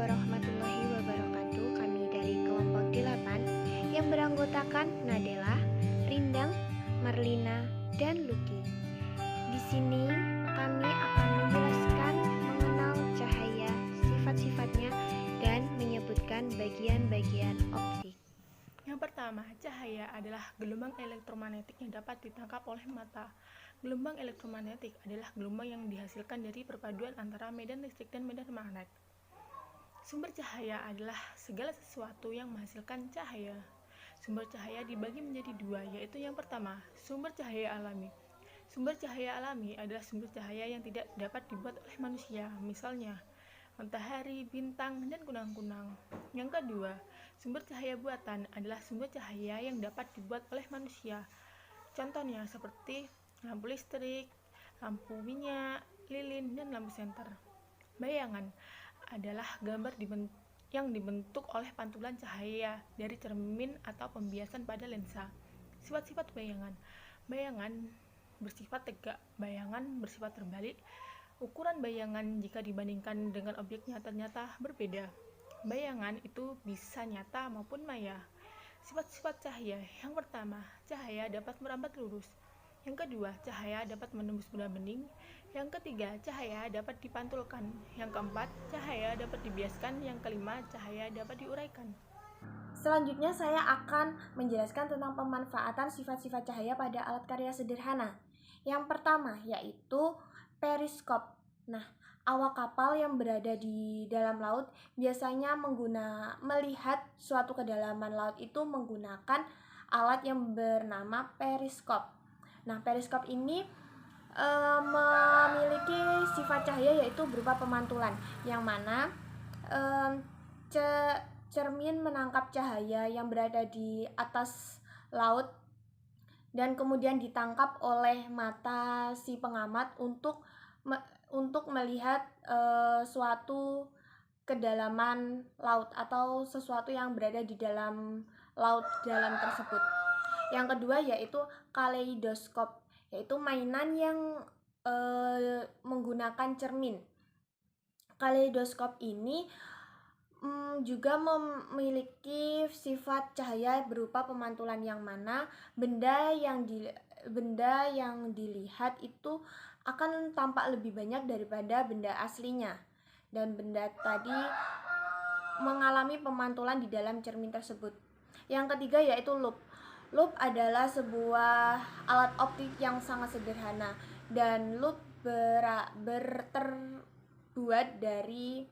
warahmatullahi wabarakatuh. Kami dari kelompok 8 yang beranggotakan Nadela, Rindang, Marlina, dan Luki. Di sini kami akan menjelaskan mengenal cahaya, sifat-sifatnya, dan menyebutkan bagian-bagian optik. Yang pertama, cahaya adalah gelombang elektromagnetik yang dapat ditangkap oleh mata. Gelombang elektromagnetik adalah gelombang yang dihasilkan dari perpaduan antara medan listrik dan medan magnet. Sumber cahaya adalah segala sesuatu yang menghasilkan cahaya. Sumber cahaya dibagi menjadi dua, yaitu yang pertama, sumber cahaya alami. Sumber cahaya alami adalah sumber cahaya yang tidak dapat dibuat oleh manusia, misalnya matahari, bintang, dan kunang-kunang. Yang kedua, sumber cahaya buatan adalah sumber cahaya yang dapat dibuat oleh manusia. Contohnya seperti lampu listrik, lampu minyak, lilin, dan lampu senter. Bayangan adalah gambar yang dibentuk oleh pantulan cahaya dari cermin atau pembiasan pada lensa. Sifat-sifat bayangan. Bayangan bersifat tegak, bayangan bersifat terbalik. Ukuran bayangan jika dibandingkan dengan objek ternyata berbeda. Bayangan itu bisa nyata maupun maya. Sifat-sifat cahaya. Yang pertama, cahaya dapat merambat lurus. Yang kedua, cahaya dapat menembus benda bening. Yang ketiga, cahaya dapat dipantulkan. Yang keempat, cahaya dapat dibiaskan. Yang kelima, cahaya dapat diuraikan. Selanjutnya saya akan menjelaskan tentang pemanfaatan sifat-sifat cahaya pada alat karya sederhana. Yang pertama yaitu periskop. Nah, awak kapal yang berada di dalam laut biasanya melihat suatu kedalaman laut itu menggunakan alat yang bernama periskop. Nah, periskop ini memiliki sifat cahaya yaitu berupa pemantulan, yang mana cermin menangkap cahaya yang berada di atas laut dan kemudian ditangkap oleh mata si pengamat untuk melihat suatu kedalaman laut atau sesuatu yang berada di dalam laut dalam tersebut. Yang kedua yaitu kaleidoskop, yaitu mainan yang menggunakan cermin. Kaleidoskop ini juga memiliki sifat cahaya berupa pemantulan, yang mana benda yang dilihat itu akan tampak lebih banyak daripada benda aslinya, dan benda tadi mengalami pemantulan di dalam cermin tersebut. Yang ketiga yaitu loop. Loop adalah sebuah alat optik yang sangat sederhana, dan loop terbuat dari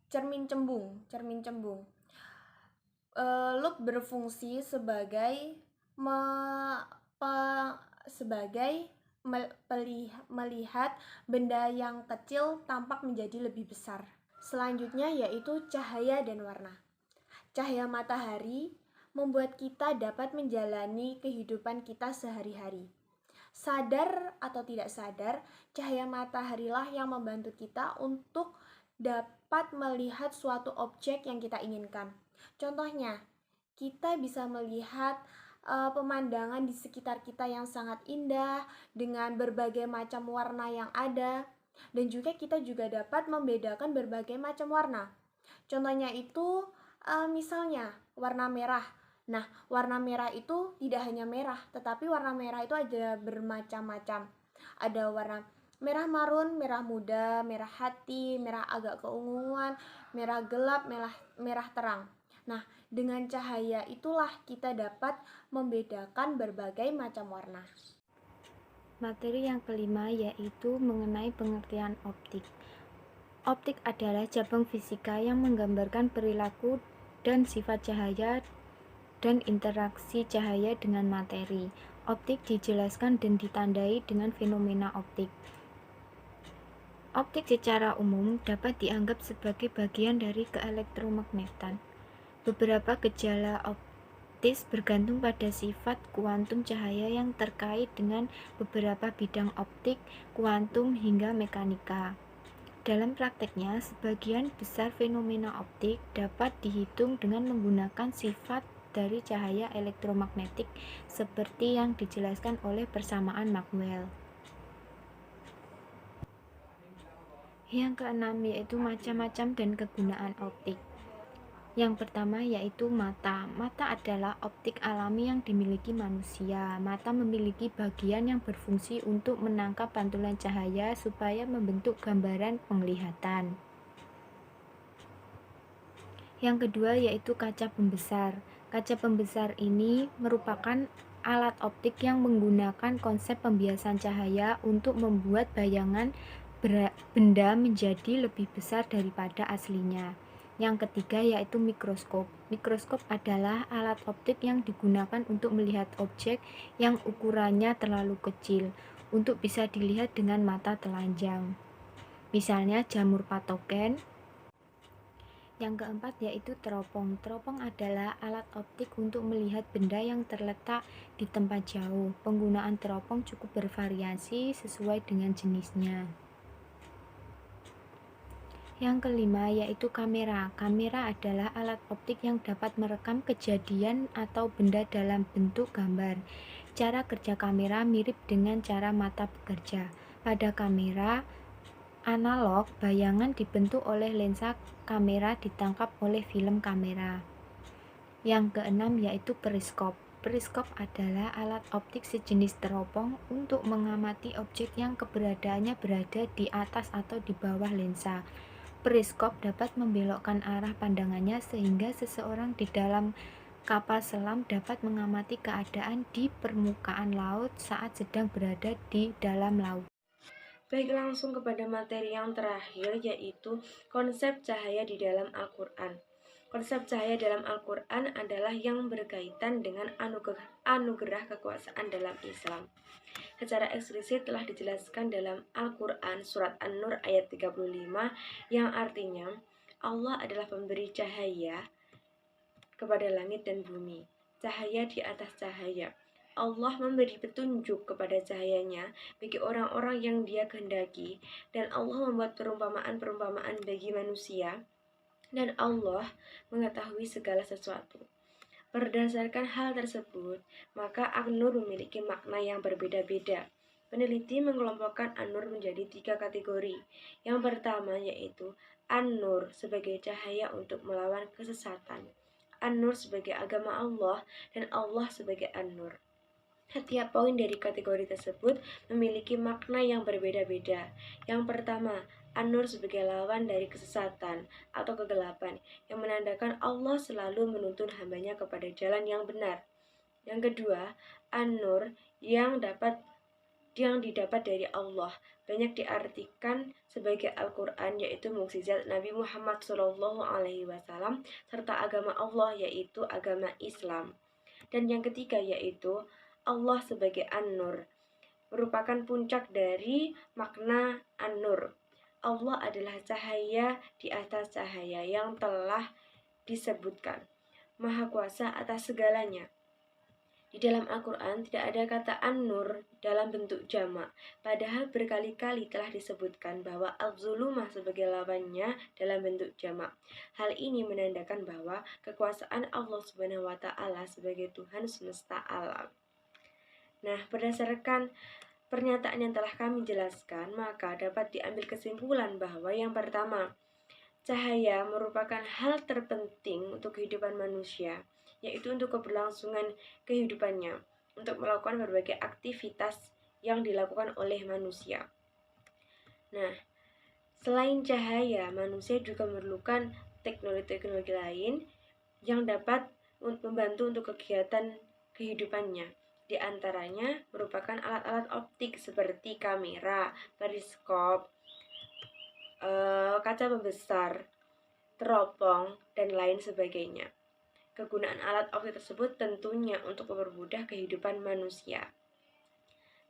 cermin cembung. Loop berfungsi sebagai melihat benda yang kecil tampak menjadi lebih besar. Selanjutnya yaitu cahaya dan warna. Cahaya matahari membuat kita dapat menjalani kehidupan kita sehari-hari. Sadar atau tidak sadar, cahaya mataharilah yang membantu kita untuk dapat melihat suatu objek yang kita inginkan. Contohnya, kita bisa melihat pemandangan di sekitar kita yang sangat indah dengan berbagai macam warna yang ada, dan juga kita juga dapat membedakan berbagai macam warna. Contohnya itu misalnya warna merah. Nah, warna merah itu tidak hanya merah, tetapi warna merah itu ada bermacam-macam. Ada warna merah marun, merah muda, merah hati, merah agak keunguan, merah gelap, merah terang. Nah, dengan cahaya itulah kita dapat membedakan berbagai macam warna. Materi yang kelima yaitu mengenai pengertian optik. Optik adalah cabang fisika yang menggambarkan perilaku dan sifat cahaya dan interaksi cahaya dengan materi. Optik dijelaskan dan ditandai dengan fenomena optik. Optik secara umum dapat dianggap sebagai bagian dari keelektromagnetan. Beberapa gejala optis bergantung pada sifat kuantum cahaya yang terkait dengan beberapa bidang optik, kuantum, hingga mekanika. Dalam prakteknya, sebagian besar fenomena optik dapat dihitung dengan menggunakan sifat dari cahaya elektromagnetik seperti yang dijelaskan oleh persamaan Maxwell. Yang keenam yaitu macam-macam dan kegunaan optik. Yang pertama yaitu mata. Mata adalah optik alami yang dimiliki manusia. Mata memiliki bagian yang berfungsi untuk menangkap pantulan cahaya supaya membentuk gambaran penglihatan. Yang kedua yaitu kaca pembesar. Kaca pembesar ini merupakan alat optik yang menggunakan konsep pembiasan cahaya untuk membuat bayangan benda menjadi lebih besar daripada aslinya. Yang ketiga yaitu mikroskop. Mikroskop adalah alat optik yang digunakan untuk melihat objek yang ukurannya terlalu kecil untuk bisa dilihat dengan mata telanjang. Misalnya jamur patogen. Yang keempat yaitu teropong. Teropong adalah alat optik untuk melihat benda yang terletak di tempat jauh. Penggunaan teropong cukup bervariasi sesuai dengan jenisnya. Yang kelima yaitu kamera. Kamera adalah alat optik yang dapat merekam kejadian atau benda dalam bentuk gambar. Cara kerja kamera mirip dengan cara mata bekerja. Pada kamera analog, bayangan dibentuk oleh lensa kamera ditangkap oleh film kamera. Yang keenam yaitu periskop. Periskop adalah alat optik sejenis teropong untuk mengamati objek yang keberadaannya berada di atas atau di bawah lensa. Periskop dapat membelokkan arah pandangannya sehingga seseorang di dalam kapal selam dapat mengamati keadaan di permukaan laut saat sedang berada di dalam laut. Baik, langsung kepada materi yang terakhir yaitu konsep cahaya di dalam Al-Quran. Konsep cahaya dalam Al-Quran adalah yang berkaitan dengan anugerah kekuasaan dalam Islam. Secara eksplisit telah dijelaskan dalam Al-Quran surat An-Nur ayat 35 yang artinya Allah adalah pemberi cahaya kepada langit dan bumi, cahaya di atas cahaya. Allah memberi petunjuk kepada cahayanya bagi orang-orang yang Dia kehendaki, dan Allah membuat perumpamaan-perumpamaan bagi manusia, dan Allah mengetahui segala sesuatu. Berdasarkan hal tersebut, maka An-Nur memiliki makna yang berbeda-beda. Peneliti mengelompokkan An-Nur menjadi 3 kategori. Yang pertama yaitu An-Nur sebagai cahaya untuk melawan kesesatan, An-Nur sebagai agama Allah, dan Allah sebagai An-Nur. Setiap poin dari kategori tersebut memiliki makna yang berbeda-beda. Yang pertama, An-Nur sebagai lawan dari kesesatan atau kegelapan, yang menandakan Allah selalu menuntun hambanya kepada jalan yang benar. Yang kedua, An-Nur yang didapat dari Allah, banyak diartikan sebagai Al-Quran, yaitu mukjizat Nabi Muhammad SAW, serta agama Allah, yaitu agama Islam. Dan yang ketiga yaitu Allah sebagai An-Nur, merupakan puncak dari makna An-Nur. Allah adalah cahaya di atas cahaya yang telah disebutkan, Maha Kuasa atas segalanya. Di dalam Al-Quran tidak ada kata An-Nur dalam bentuk jamak, padahal berkali-kali telah disebutkan bahwa Al-Zulumah sebagai lawannya dalam bentuk jamak. Hal ini menandakan bahwa kekuasaan Allah Subhanahu wa Ta'ala sebagai Tuhan semesta alam. Nah, berdasarkan pernyataan yang telah kami jelaskan, maka dapat diambil kesimpulan bahwa yang pertama, cahaya merupakan hal terpenting untuk kehidupan manusia, yaitu untuk keberlangsungan kehidupannya, untuk melakukan berbagai aktivitas yang dilakukan oleh manusia. Nah, selain cahaya, manusia juga memerlukan teknologi-teknologi lain yang dapat membantu untuk kegiatan kehidupannya. Di antaranya merupakan alat-alat optik seperti kamera, periskop, kaca pembesar, teropong, dan lain sebagainya. Kegunaan alat optik tersebut tentunya untuk mempermudah kehidupan manusia.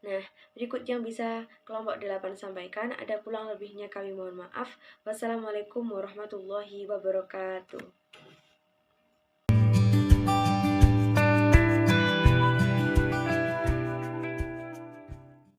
Nah, berikut yang bisa kelompok 8 sampaikan. Ada kurang lebihnya kami mohon maaf. Wassalamualaikum warahmatullahi wabarakatuh.